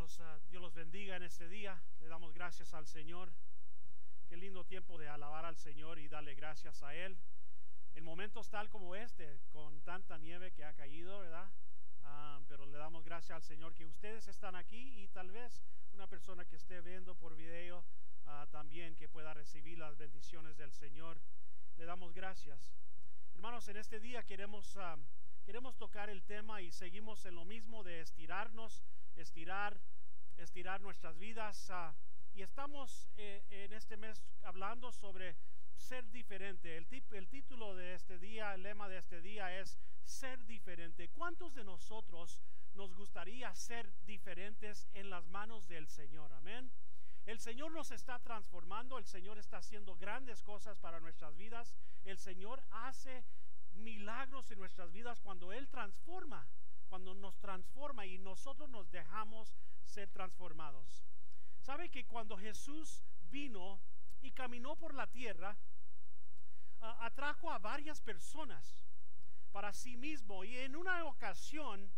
Dios los bendiga en este día. Le damos gracias al Señor. Qué lindo tiempo de alabar al Señor y darle gracias a Él. En momentos tal como este, con tanta nieve que ha caído, ¿verdad? Pero le damos gracias al Señor que ustedes están aquí y tal vez una persona que esté viendo por video también que pueda recibir las bendiciones del Señor. Le damos gracias. Hermanos, en este día queremos tocar el tema y seguimos en lo mismo de estirar nuestras vidas y estamos en este mes hablando sobre ser diferente. El título de este día, el lema de este día es ser diferente. ¿Cuántos de nosotros nos gustaría ser diferentes en las manos del Señor? Amén. El Señor nos está transformando, el Señor está haciendo grandes cosas para nuestras vidas. El Señor hace milagros en nuestras vidas cuando Él transforma, cuando nos transforma y nosotros nos dejamos ser transformados. ¿Sabe que cuando Jesús vino y caminó por la tierra, atrajo a varias personas para sí mismo, y en una ocasión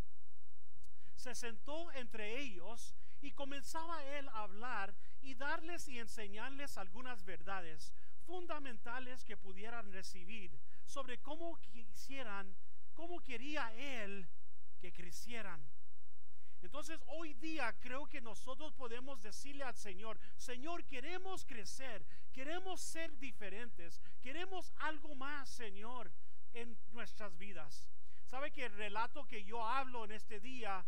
se sentó entre ellos y comenzaba Él a hablar y darles y enseñarles algunas verdades fundamentales que pudieran recibir sobre cómo quería Él que crecieran. Entonces hoy día creo que nosotros podemos decirle al Señor: Señor, queremos crecer, queremos ser diferentes, queremos algo más, Señor, en nuestras vidas. ¿Sabe que el relato que yo hablo en este día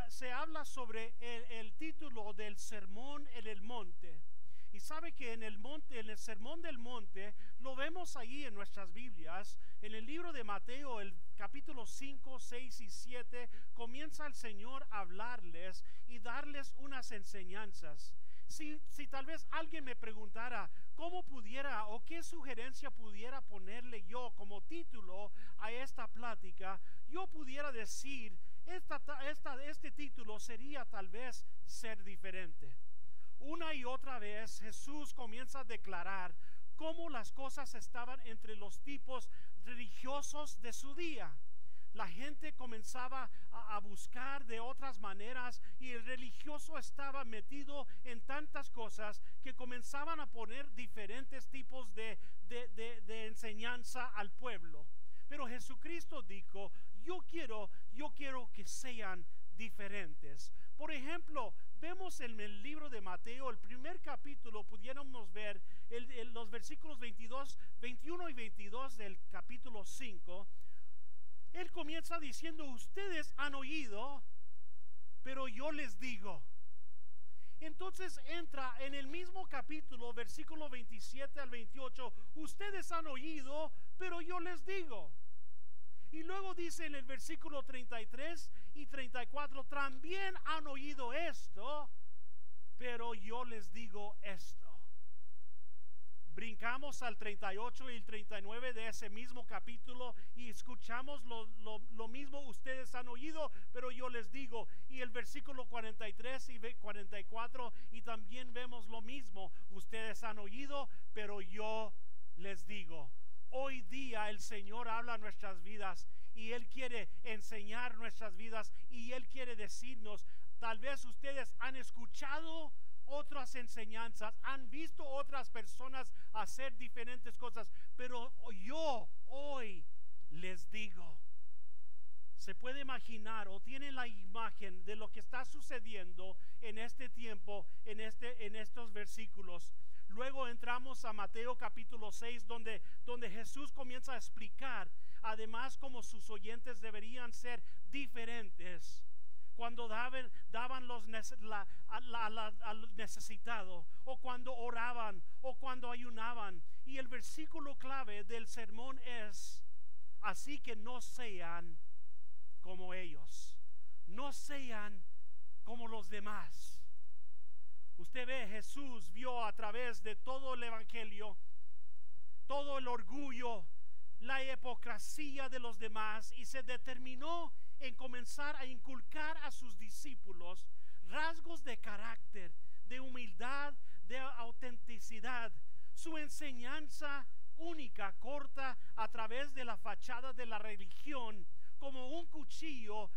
se habla sobre el título del sermón en el monte? Y sabe que en el sermón del monte lo vemos ahí en nuestras Biblias. En el libro de Mateo, el capítulo 5, 6 y 7, comienza el Señor a hablarles y darles unas enseñanzas. Si tal vez alguien me preguntara cómo pudiera o qué sugerencia pudiera ponerle yo como título a esta plática, yo pudiera decir este título sería tal vez ser diferente. Una y otra vez Jesús comienza a declarar cómo las cosas estaban entre los tipos religiosos de su día. La gente comenzaba a buscar de otras maneras y el religioso estaba metido en tantas cosas que comenzaban a poner diferentes tipos de enseñanza al pueblo. Pero Jesucristo dijo: yo quiero que sean diferentes. Por ejemplo, vemos en el libro de Mateo, el primer capítulo, pudiéramos ver los versículos 21 y 22 del capítulo 5. Él comienza diciendo: ustedes han oído, pero yo les digo. Entonces entra en el mismo capítulo, versículo 27 al 28, ustedes han oído, pero yo les digo. Y luego dice en el versículo 33 y 34, también han oído esto, pero yo les digo esto. Brincamos al 38 y el 39 de ese mismo capítulo y escuchamos lo mismo: ustedes han oído, pero yo les digo. Y el versículo 43 y 44 y también vemos lo mismo: ustedes han oído, pero yo les digo. Hoy día el Señor habla a nuestras vidas y Él quiere enseñar nuestras vidas y Él quiere decirnos: tal vez ustedes han escuchado otras enseñanzas, han visto otras personas hacer diferentes cosas, pero yo hoy les digo. Se puede imaginar o tiene la imagen de lo que está sucediendo en este tiempo, en estos versículos. Luego entramos a Mateo capítulo 6, donde Jesús comienza a explicar además cómo sus oyentes deberían ser diferentes cuando daban al necesitado, o cuando oraban, o cuando ayunaban. Y el versículo clave del sermón es: así que no sean como ellos, no sean como los demás. Usted ve, Jesús vio a través de todo el evangelio todo el orgullo, la hipocresía de los demás, y se determinó en comenzar a inculcar a sus discípulos rasgos de carácter, de humildad, de autenticidad. Su enseñanza única, corta a través de la fachada de la religión, como un cuchillo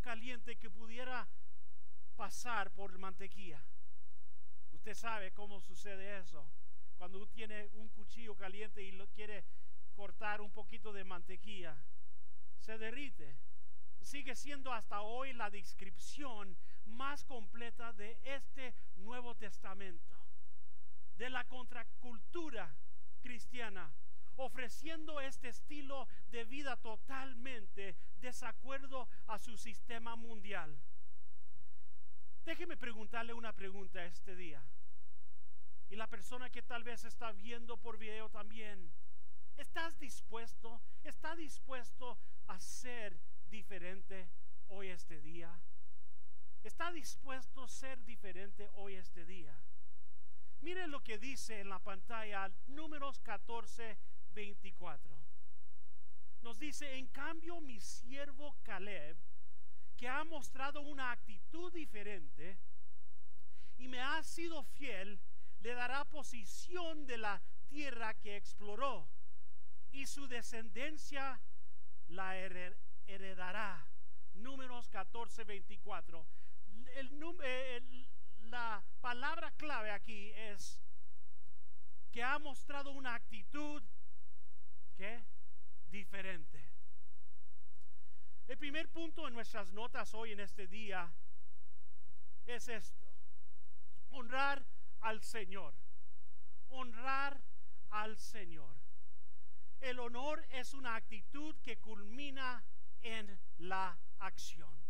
caliente que pudiera pasar por mantequilla. Usted sabe cómo sucede eso. Cuando uno tiene un cuchillo caliente y lo quiere cortar un poquito de mantequilla, se derrite. Sigue siendo hasta hoy la descripción más completa de este Nuevo Testamento, de la contracultura cristiana, ofreciendo este estilo de vida totalmente desacuerdo a su sistema mundial. Déjeme preguntarle una pregunta este día, y la persona que tal vez está viendo por video también: ¿está dispuesto a ser diferente hoy este día? ¿Está dispuesto a ser diferente hoy este día? Miren lo que dice en la pantalla, Números 14:24. Nos dice: en cambio, mi siervo Caleb, que ha mostrado una actitud diferente y me ha sido fiel, le dará posesión de la tierra que exploró, y su descendencia la heredará. Números 14:24. La palabra clave aquí es que ha mostrado una actitud que diferente. El primer punto en nuestras notas hoy en este día es esto: honrar al Señor. Honrar al Señor. El honor es una actitud que culmina en la acción.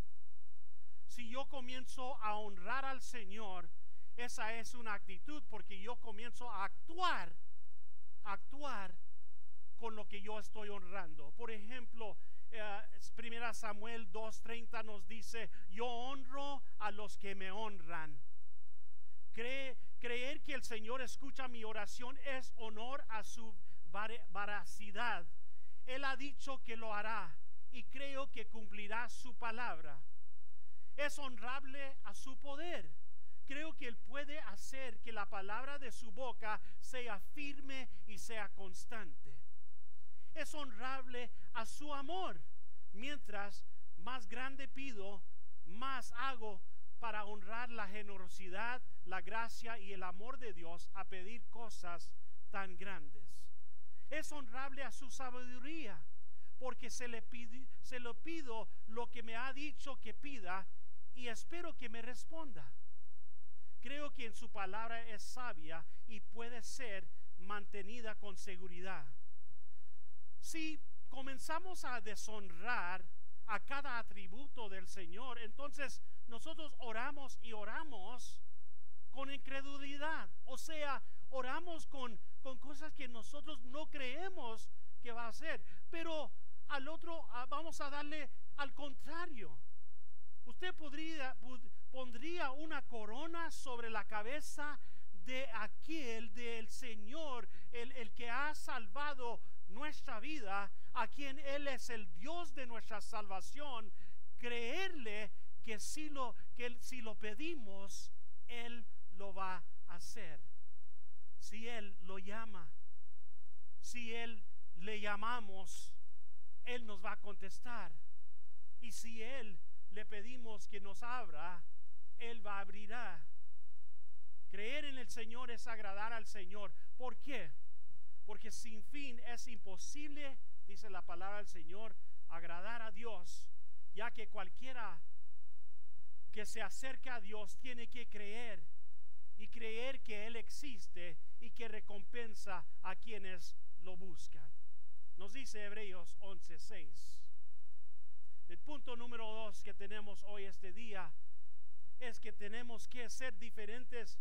Si yo comienzo a honrar al Señor, esa es una actitud, porque yo comienzo a actuar con lo que yo estoy honrando. Por ejemplo, 1 Samuel 2:30 nos dice: yo honro a los que me honran. Creer que el Señor escucha mi oración es honor a su veracidad. Él ha dicho que lo hará, y creo que cumplirá su palabra. Es honrable a su poder. Creo que Él puede hacer que la palabra de su boca sea firme y sea constante. Es honrable a su amor. Mientras más grande pido, más hago para honrar la generosidad, la gracia y el amor de Dios a pedir cosas tan grandes. Es honrable a su sabiduría, porque se lo pido lo que me ha dicho que pida, y espero que me responda. Creo que en su palabra es sabia y puede ser mantenida con seguridad. Si comenzamos a deshonrar a cada atributo del Señor, entonces nosotros oramos con incredulidad. O sea, oramos con cosas que nosotros no creemos que va a hacer, pero al otro vamos a darle al contrario. Usted pondría una corona sobre la cabeza de aquel, del Señor, el que ha salvado nuestra vida, a quien Él es el Dios de nuestra salvación. Creerle que si lo pedimos, Él lo va a hacer. Si Él lo llama, si Él le llamamos, Él nos va a contestar. Y si Él le pedimos que nos abra, Él va a abrirá. Creer en el Señor es agradar al Señor. ¿Por qué? Porque sin fin es imposible, dice la palabra del Señor, agradar a Dios, ya que cualquiera que se acerca a Dios tiene que creer, y creer que Él existe y que recompensa a quienes lo buscan. Nos dice Hebreos 11:6. El punto número 2 que tenemos hoy este día es que tenemos que ser diferentes.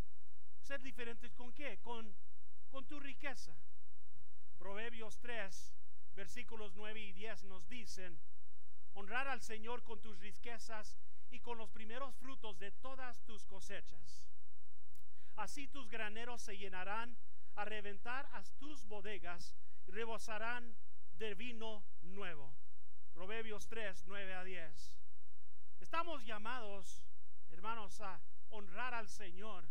¿Ser diferentes con qué? Con tu riqueza. Proverbios 3, versículos 9 y 10 nos dicen: honrar al Señor con tus riquezas y con los primeros frutos de todas tus cosechas. Así tus graneros se llenarán a reventar a tus bodegas y rebosarán de vino nuevo. Proverbios 3, 9 a 10. Estamos llamados, hermanos, a honrar al Señor,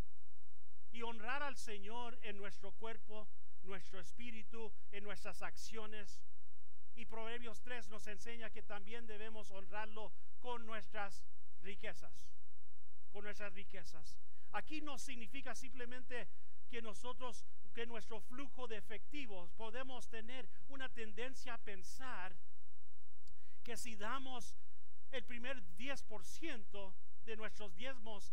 y honrar al Señor en nuestro cuerpo, nuestro espíritu, en nuestras acciones. Y Proverbios 3 nos enseña que también debemos honrarlo con nuestras riquezas. con nuestras riquezas. Aquí no significa simplemente que nuestro flujo de efectivos, podemos tener una tendencia a pensar que si damos el primer 10% de nuestros diezmos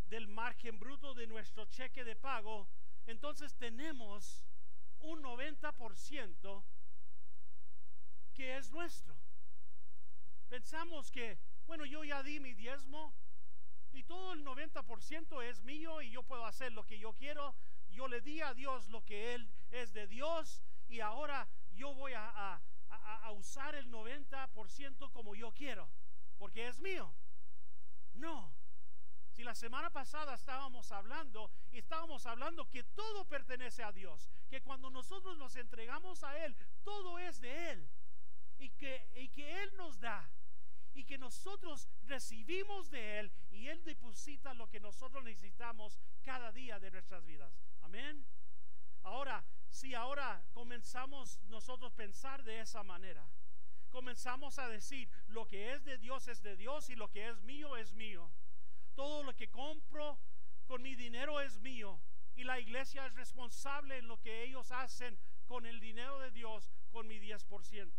del margen bruto de nuestro cheque de pago, entonces tenemos un 90% que es nuestro. Pensamos que, bueno, yo ya di mi diezmo y todo el 90% es mío y yo puedo hacer lo que yo quiero. Yo le di a Dios lo que Él es de Dios y ahora yo voy a usar el 90% como yo quiero, porque es mío. No. Si la semana pasada estábamos hablando que todo pertenece a Dios, que cuando nosotros nos entregamos a Él, todo es de Él, y que Él nos da, y que nosotros recibimos de Él, y Él deposita lo que nosotros necesitamos cada día de nuestras vidas. Amén. Ahora, si ahora comenzamos nosotros a pensar de esa manera, comenzamos a decir, lo que es de Dios y lo que es mío es mío. Todo lo que compro con mi dinero es mío y la iglesia es responsable en lo que ellos hacen con el dinero de Dios, con mi 10%.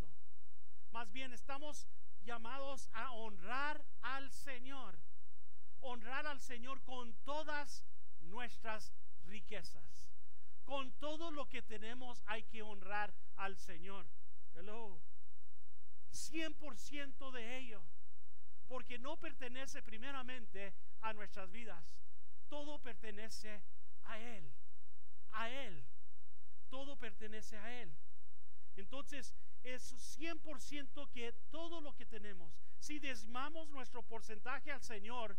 Más bien estamos llamados a honrar al Señor con todas nuestras riquezas. Con todo lo que tenemos hay que honrar al Señor. Hello. 100% de ello, porque no pertenece primeramente a nuestras vidas, todo pertenece a Él, todo pertenece a Él. Entonces es 100% que todo lo que tenemos, si diezmamos nuestro porcentaje al Señor,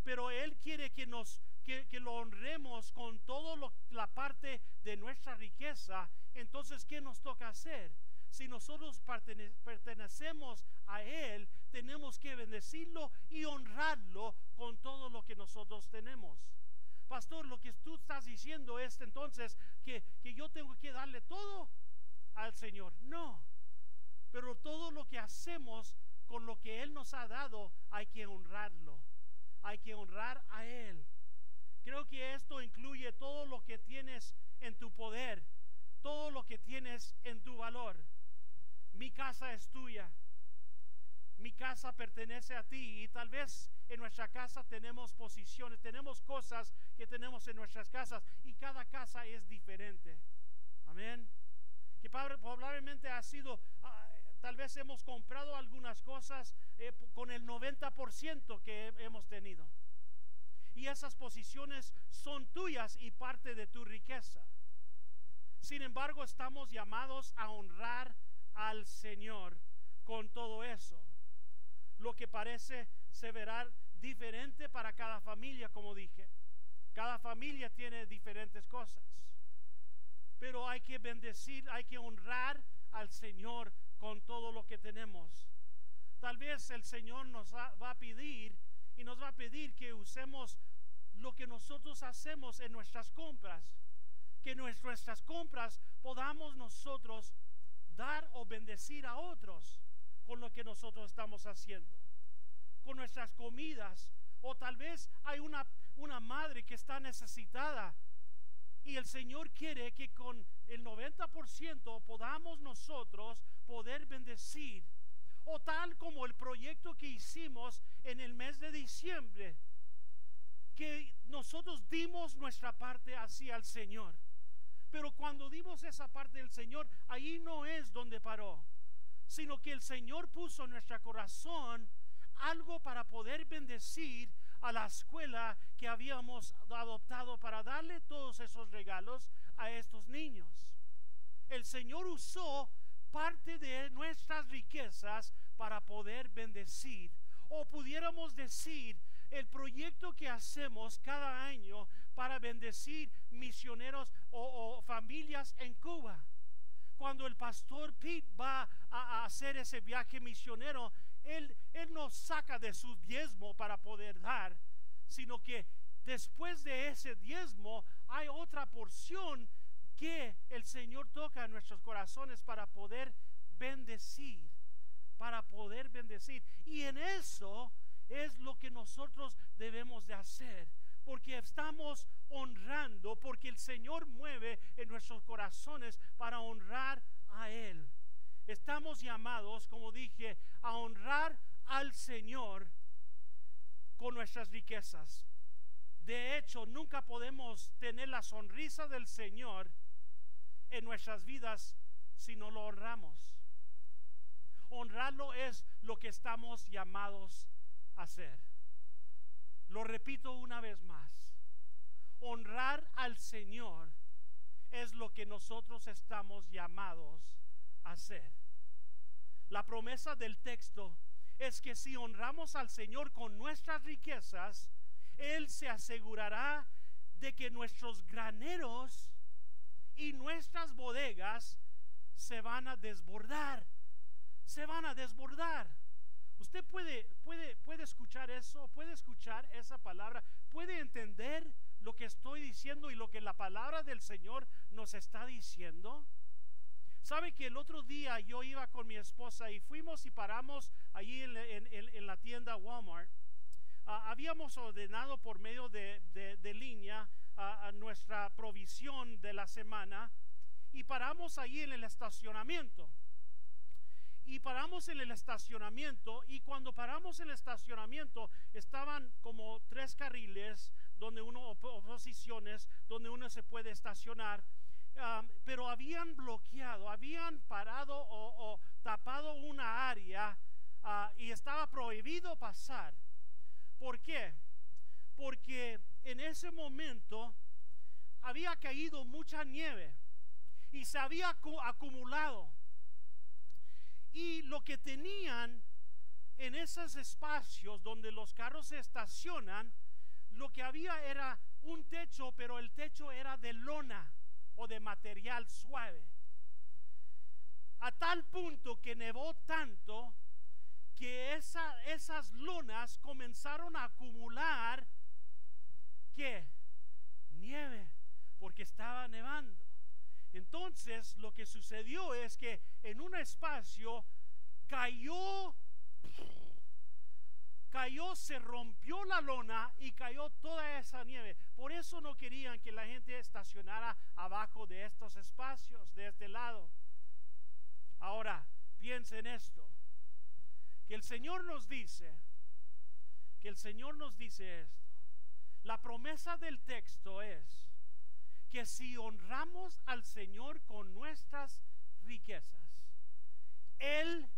pero Él quiere que lo honremos con toda la parte de nuestra riqueza, entonces ¿qué nos toca hacer? Si nosotros pertenecemos a Él, tenemos que bendecirlo y honrarlo con todo lo que nosotros tenemos. Pastor, lo que tú estás diciendo es entonces que yo tengo que darle todo al Señor. No, pero todo lo que hacemos con lo que Él nos ha dado, hay que honrarlo. Hay que honrar a Él. Creo que esto incluye todo lo que tienes en tu poder, todo lo que tienes en tu valor. Mi casa es tuya, mi casa pertenece a ti, y tal vez en nuestra casa tenemos posiciones, tenemos cosas que tenemos en nuestras casas, y cada casa es diferente. Amén. Que probablemente ha sido, tal vez hemos comprado algunas cosas con el 90% que hemos tenido, y esas posiciones son tuyas y parte de tu riqueza. Sin embargo, estamos llamados a honrar al Señor con todo eso. Lo que parece se verá diferente para cada familia, como dije. Cada familia tiene diferentes cosas, pero hay que bendecir, hay que honrar al Señor con todo lo que tenemos. Tal vez el Señor nos va a pedir que usemos lo que nosotros hacemos en nuestras compras, que en nuestras compras podamos nosotros dar o bendecir a otros con lo que nosotros estamos haciendo, con nuestras comidas. O tal vez hay una madre que está necesitada y el Señor quiere que con el 90% podamos nosotros poder bendecir. O tal como el proyecto que hicimos en el mes de diciembre, que nosotros dimos nuestra parte hacia el Señor. Pero cuando dimos esa parte del Señor, ahí no es donde paró, sino que el Señor puso en nuestro corazón algo para poder bendecir a la escuela que habíamos adoptado, para darle todos esos regalos a estos niños. El Señor usó parte de nuestras riquezas para poder bendecir, o pudiéramos decir, el proyecto que hacemos cada año para bendecir misioneros o familias en Cuba. Cuando el pastor Pete va a hacer ese viaje misionero, él no saca de su diezmo para poder dar, sino que después de ese diezmo hay otra porción que el Señor toca en nuestros corazones para poder bendecir, Y en eso es lo que nosotros debemos de hacer, porque estamos honrando, porque el Señor mueve en nuestros corazones para honrar a Él. Estamos llamados, como dije, a honrar al Señor con nuestras riquezas. De hecho, nunca podemos tener la sonrisa del Señor en nuestras vidas si no lo honramos. Honrarlo es lo que estamos llamados a hacer. Lo repito una vez más. Honrar al Señor es lo que nosotros estamos llamados a hacer. La promesa del texto es que si honramos al Señor con nuestras riquezas, Él se asegurará de que nuestros graneros y nuestras bodegas se van a desbordar. Se van a desbordar. Usted puede escuchar eso, puede escuchar esa palabra, puede entender lo que estoy diciendo y lo que la palabra del Señor nos está diciendo. Sabe que el otro día yo iba con mi esposa y fuimos y paramos allí en la tienda Walmart. Habíamos ordenado por medio de línea a nuestra provisión de la semana y paramos allí en el estacionamiento. Y paramos en el estacionamiento, y cuando paramos en el estacionamiento estaban como 3 carriles donde uno, posiciones donde uno se puede estacionar, pero habían bloqueado, habían parado o tapado una área y estaba prohibido pasar. ¿Por qué? Porque en ese momento había caído mucha nieve y se había acumulado. Y lo que tenían en esos espacios donde los carros se estacionan, lo que había era un techo, pero el techo era de lona o de material suave. A tal punto que nevó tanto que esas lonas comenzaron a acumular, ¿qué? Nieve, porque estaba nevando. Entonces lo que sucedió es que en un espacio cayó, se rompió la lona y cayó toda esa nieve. Por eso no querían que la gente estacionara abajo de estos espacios, de este lado. Ahora, piensen esto, que el Señor nos dice esto. La promesa del texto es que si honramos al Señor con nuestras riquezas, Él,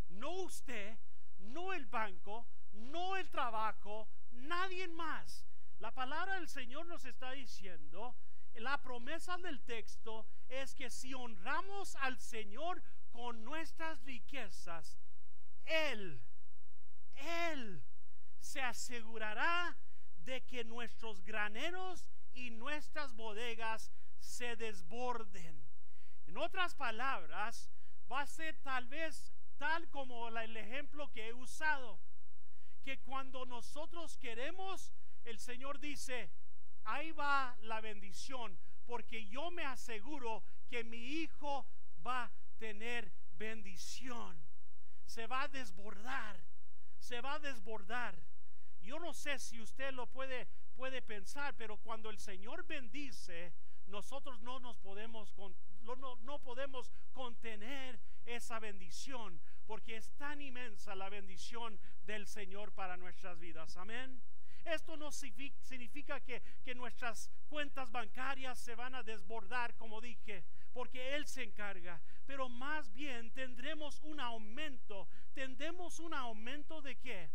no usted, no el banco, no el trabajo, nadie más. La palabra del Señor nos está diciendo, la promesa del texto es que si honramos al Señor con nuestras riquezas, Él se asegurará de que nuestros graneros y nuestras bodegas se desborden. En otras palabras, va a ser tal vez tal como el ejemplo que he usado, que cuando nosotros queremos, el Señor dice, ahí va la bendición, porque yo me aseguro que mi hijo va a tener bendición. Se va a desbordar, se va a desbordar. Yo no sé si usted lo puede pensar, pero cuando el Señor bendice, nosotros no podemos contener esa bendición, porque es tan inmensa la bendición del Señor para nuestras vidas. Amén. Esto no significa que nuestras cuentas bancarias se van a desbordar, como dije, porque Él se encarga, pero más bien tendremos un aumento. ¿Tendremos un aumento de qué?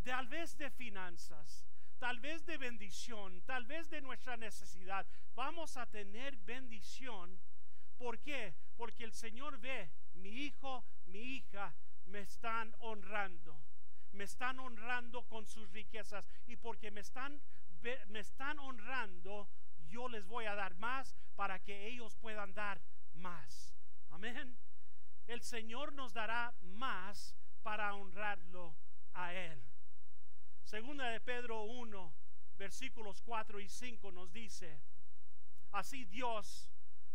Tal vez de finanzas, tal vez de bendición, tal vez de nuestra necesidad. Vamos a tener bendición. ¿Por qué? Porque el Señor ve, mi hijo, mi hija me están honrando con sus riquezas, y porque me están honrando, yo les voy a dar más para que ellos puedan dar más. Amén. El Señor nos dará más para honrarlo a Él. Segunda de Pedro 1, versículos 4 y 5 nos dice: así Dios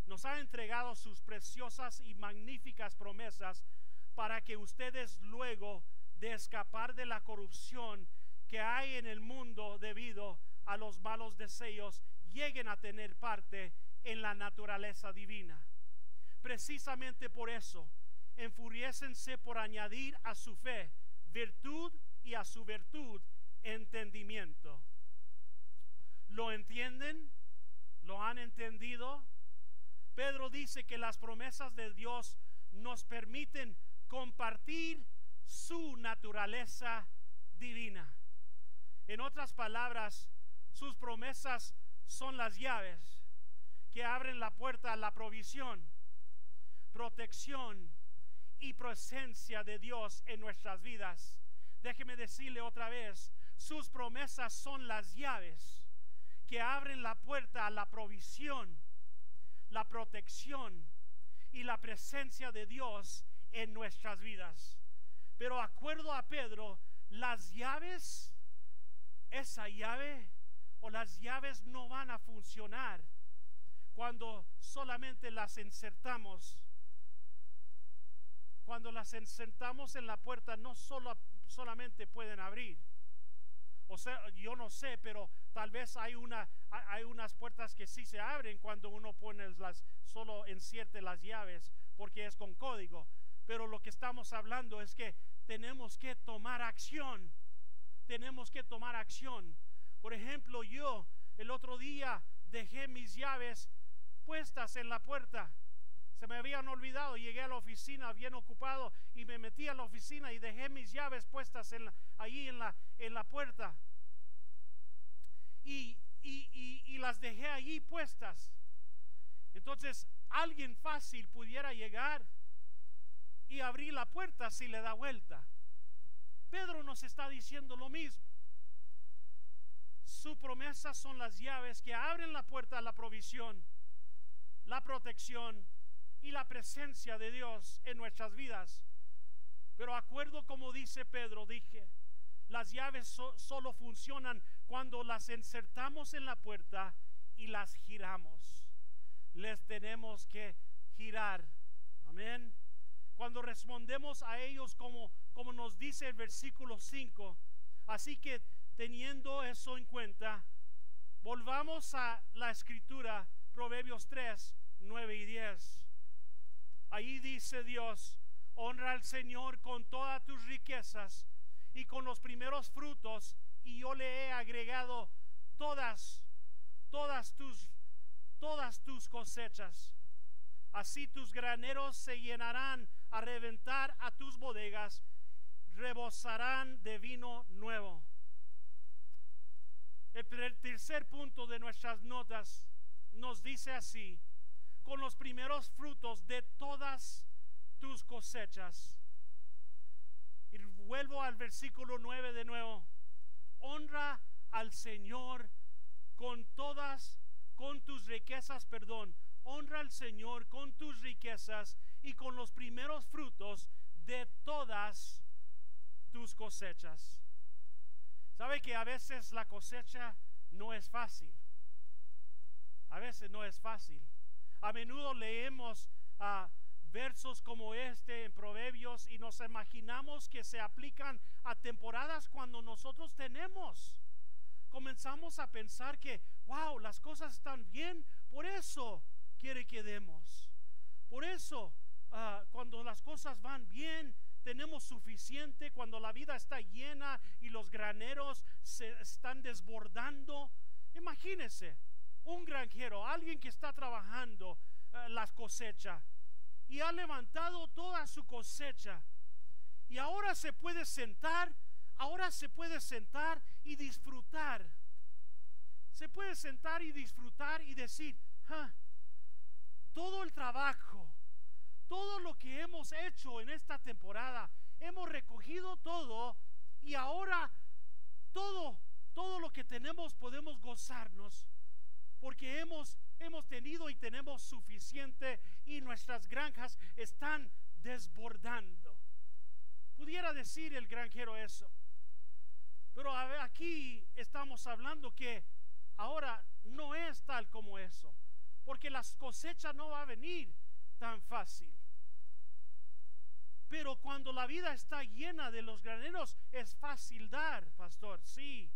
nos ha entregado sus preciosas y magníficas promesas para que ustedes luego de escapar de la corrupción que hay en el mundo debido a los malos deseos, lleguen a tener parte en la naturaleza divina. Precisamente por eso, enfuriécense por añadir a su fe virtud y a su virtud entendimiento. ¿Lo entienden? ¿Lo han entendido? Pedro dice que las promesas de Dios nos permiten compartir su naturaleza divina. En otras palabras, sus promesas son las llaves que abren la puerta a la provisión, protección y presencia de Dios en nuestras vidas. Déjeme decirle otra vez, sus promesas son las llaves que abren la puerta a la provisión, la protección y la presencia de Dios en nuestras vidas. Pero acuerdo a Pedro, las llaves, esa llave o las llaves no van a funcionar cuando solamente las insertamos. Cuando las insertamos en la puerta, no solamente pueden abrir. O sea, yo no sé, pero tal vez hay unas puertas que sí se abren cuando uno solo insierte las llaves, porque es con código. Pero lo que estamos hablando es que tenemos que tomar acción. Tenemos que tomar acción. Por ejemplo, yo el otro día dejé mis llaves puestas en la puerta. Se me habían olvidado, llegué a la oficina bien ocupado y me metí a la oficina y dejé mis llaves puestas allí en la puerta. Y las dejé allí puestas. Entonces alguien fácil pudiera llegar y abrir la puerta si le da vuelta. Pedro nos está diciendo lo mismo. Su promesa son las llaves que abren la puerta a la provisión, la protección y la presencia de Dios en nuestras vidas. Pero acuerdo como dice Pedro, las llaves solo funcionan cuando las insertamos en la puerta y las giramos. Les tenemos que girar. Amén. Cuando respondemos a ellos como nos dice el versículo 5. Así que teniendo eso en cuenta, volvamos a la escritura, Proverbios 3, 9 y 10. Ahí dice Dios: honra al Señor con todas tus riquezas y con los primeros frutos, y yo le he agregado todas tus cosechas. Así tus graneros se llenarán a reventar, a tus bodegas rebosarán de vino nuevo. El tercer punto de nuestras notas nos dice así: con los primeros frutos de todas tus cosechas. Y vuelvo al versículo 9 de nuevo. Honra al Señor con tus riquezas, honra al Señor con tus riquezas y con los primeros frutos de todas tus cosechas. ¿Sabe que a veces la cosecha no es fácil? A veces no es fácil. A menudo leemos versos como este en Proverbios y nos imaginamos que se aplican a temporadas cuando nosotros comenzamos a pensar que wow, las cosas están bien, por eso quiere que demos. Por eso cuando las cosas van bien tenemos suficiente, cuando la vida está llena y los graneros se están desbordando. Imagínese un granjero, alguien que está trabajando las cosechas y ha levantado toda su cosecha y ahora se puede sentar y disfrutar. Se puede sentar y disfrutar y decir: todo el trabajo, todo lo que hemos hecho en esta temporada, hemos recogido todo y ahora todo lo que tenemos podemos gozarnos porque hemos tenido y tenemos suficiente y nuestras granjas están desbordando. Pudiera decir el granjero eso, pero aquí estamos hablando que ahora no es tal como eso, porque la cosecha no va a venir tan fácil. Pero cuando la vida está llena de los graneros, es fácil dar, pastor, sí.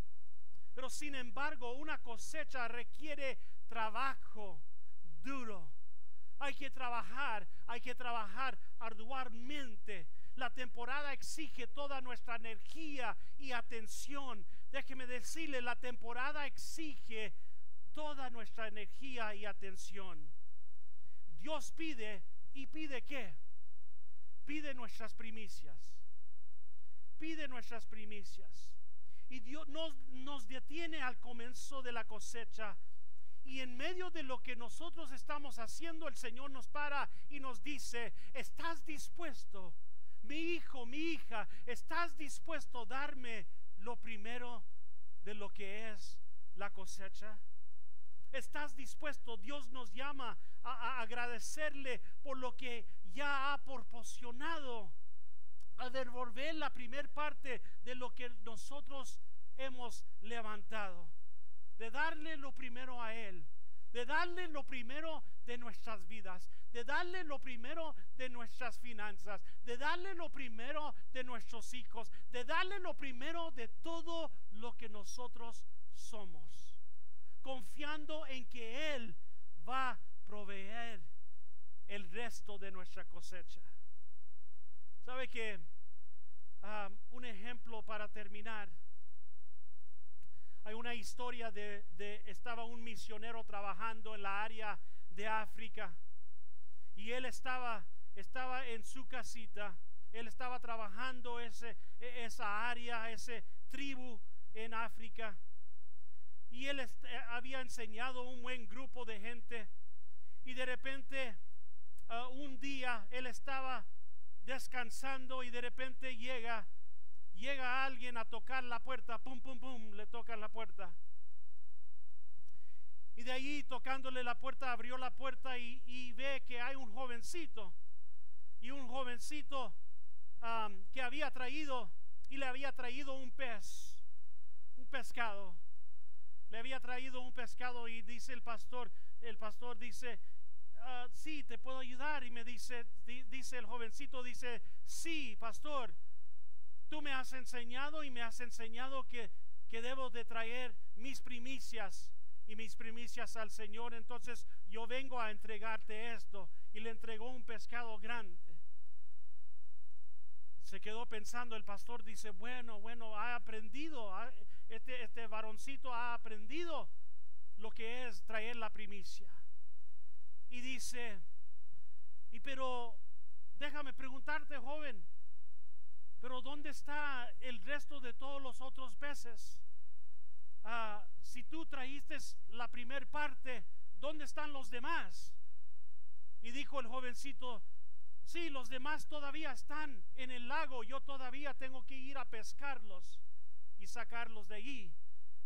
Pero sin embargo, una cosecha requiere trabajo duro. Hay que trabajar arduamente. La temporada exige toda nuestra energía y atención. Déjeme decirle, la temporada exige toda nuestra energía y atención. Dios pide, ¿y pide qué? Pide nuestras primicias. Pide nuestras primicias. Y Dios nos detiene al comienzo de la cosecha. Y en medio de lo que nosotros estamos haciendo, el Señor nos para y nos dice: ¿estás dispuesto, mi hijo, mi hija? ¿Estás dispuesto a darme lo primero de lo que es la cosecha? ¿Estás dispuesto? Dios nos llama a agradecerle por lo que ya ha proporcionado, a devolver la primer parte de lo que nosotros hemos levantado, de darle lo primero a Él, de darle lo primero de nuestras vidas, de darle lo primero de nuestras finanzas, de darle lo primero de nuestros hijos, de darle lo primero de todo lo que nosotros somos, confiando en que Él va a proveer el resto de nuestra cosecha. ¿Sabe que un ejemplo para terminar? Hay una historia estaba un misionero trabajando en la área de África, y él estaba en su casita. Él estaba trabajando esa área, esa tribu en África, y él había enseñado un buen grupo de gente. Y de repente un día él estaba descansando, y de repente llega alguien a tocar la puerta. Pum, pum, pum, le tocan la puerta. Y de allí, tocándole la puerta, abrió la puerta y ve que hay un jovencito. Y un jovencito que había traído, y le había traído un pescado. Le había traído un pescado, y dice el pastor dice: sí, te puedo ayudar. Y me dice el jovencito, dice: sí, pastor, tú me has enseñado, y me has enseñado que debo de traer mis primicias y mis primicias al Señor. Entonces yo vengo a entregarte esto. Y le entregó un pescado grande. Se quedó pensando el pastor, dice: bueno, ha aprendido, este varoncito ha aprendido lo que es traer la primicia. Y dice: pero déjame preguntarte, joven, pero ¿dónde está el resto de todos los otros peces? Si tú trajiste la primer parte, ¿dónde están los demás? Y dijo el jovencito: sí, los demás todavía están en el lago. Yo todavía tengo que ir a pescarlos y sacarlos de allí.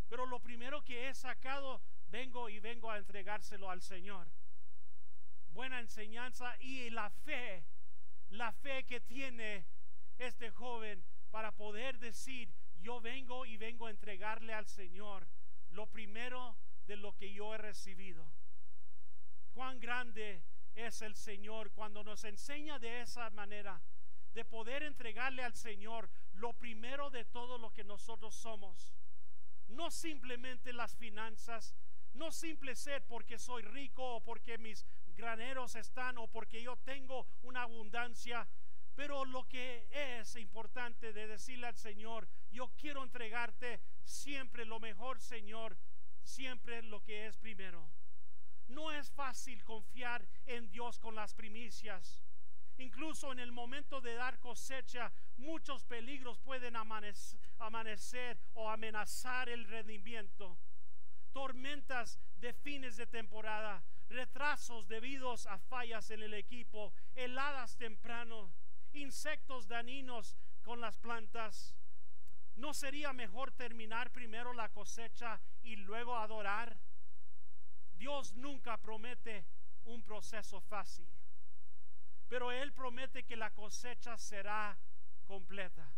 Pero lo primero que he sacado, vengo a entregárselo al Señor. Buena enseñanza. Y la fe que tiene este joven para poder decir: yo vengo a entregarle al Señor lo primero de lo que yo he recibido. Cuán grande es el Señor cuando nos enseña de esa manera, de poder entregarle al Señor lo primero de todo lo que nosotros somos. No simplemente las finanzas, no simple ser porque soy rico, o porque mis graneros están, o porque yo tengo una abundancia, pero lo que es importante de decirle al Señor: yo quiero entregarte siempre lo mejor, Señor, siempre lo que es primero. No es fácil confiar en Dios con las primicias. Incluso en el momento de dar cosecha, muchos peligros pueden amanecer o amenazar el rendimiento. Tormentas de fines de temporada, retrasos debidos a fallas en el equipo, heladas temprano, insectos dañinos con las plantas. ¿No sería mejor terminar primero la cosecha y luego adorar? Dios nunca promete un proceso fácil, pero Él promete que la cosecha será completa.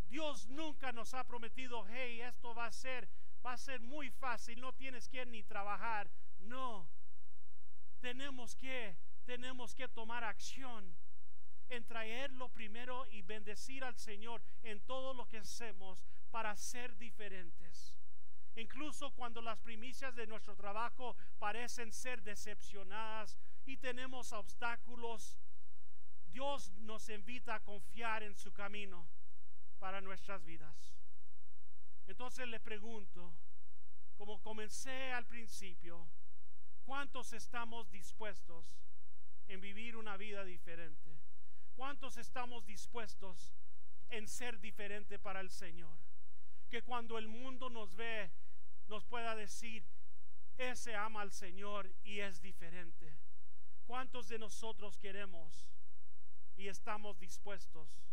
Dios nunca nos ha prometido: hey, esto va a ser muy fácil, no tienes que ni trabajar. No, tenemos que tomar acción en traerlo primero y bendecir al Señor en todo lo que hacemos para ser diferentes. Incluso cuando las primicias de nuestro trabajo parecen ser decepcionadas y tenemos obstáculos, Dios nos invita a confiar en su camino para nuestras vidas. Entonces le pregunto, como comencé al principio, ¿cuántos estamos dispuestos en vivir una vida diferente? ¿Cuántos estamos dispuestos en ser diferente para el Señor? Que cuando el mundo nos ve, nos pueda decir, ese ama al Señor y es diferente. ¿Cuántos de nosotros queremos y estamos dispuestos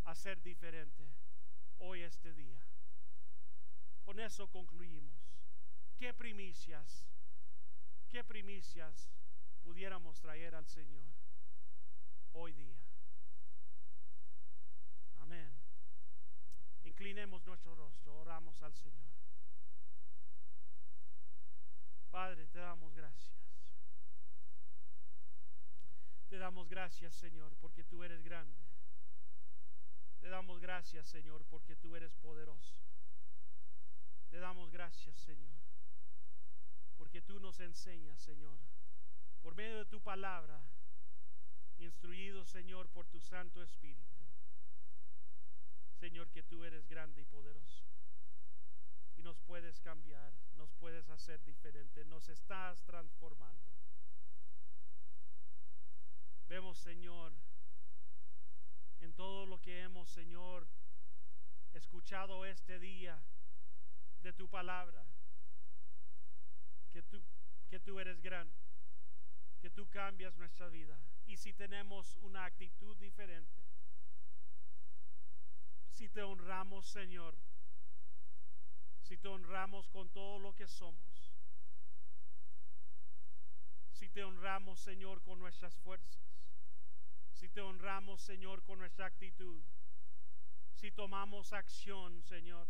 a ser diferente hoy, este día? Con eso concluimos. ¿Qué primicias pudiéramos traer al Señor hoy día? Amén. Inclinemos nuestro rostro, oramos al Señor. Padre, te damos gracias. Te damos gracias, Señor, porque tú eres grande. Te damos gracias, Señor, porque tú eres poderoso. Te damos gracias, Señor, porque tú nos enseñas, Señor, por medio de tu palabra, instruido, Señor, por tu Santo Espíritu. Señor, que tú eres grande y poderoso y nos puedes cambiar, nos puedes hacer diferente, nos estás transformando. Vemos, Señor, en todo lo que hemos, Señor, escuchado este día de tu palabra, que tú eres grande, que tú cambias nuestra vida. Y si tenemos una actitud diferente, si te honramos, Señor, si te honramos con todo lo que somos, si te honramos, Señor, con nuestras fuerzas, si te honramos, Señor, con nuestra actitud, si tomamos acción, Señor,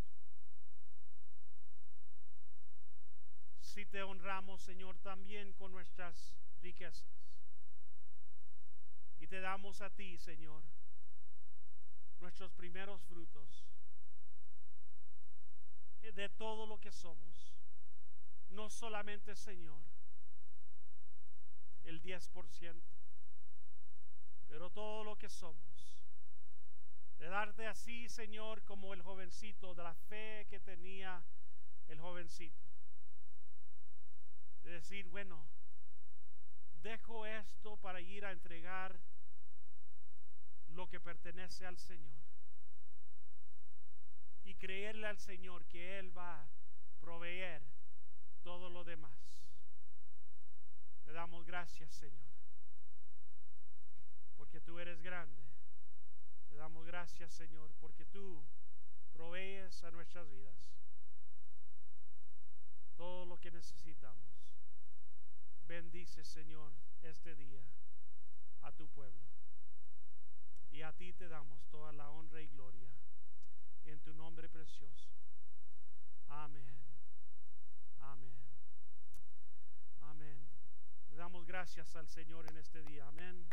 si te honramos, Señor, también con nuestras riquezas, y te damos a ti, Señor, nuestros primeros frutos de todo lo que somos, no solamente, Señor, el 10%, pero todo lo que somos, de darte así, Señor, como el jovencito, de la fe que tenía el jovencito, de decir, bueno, dejo esto para ir a entregar lo que pertenece al Señor y creerle al Señor que Él va a proveer todo lo demás. Te damos gracias, Señor, porque tú eres grande. Te damos gracias, Señor, porque tú provees a nuestras vidas todo lo que necesitamos. Bendice, Señor, este día a tu pueblo. Y a ti te damos toda la honra y gloria en tu nombre precioso. Amén. Amén. Amén. Le damos gracias al Señor en este día. Amén.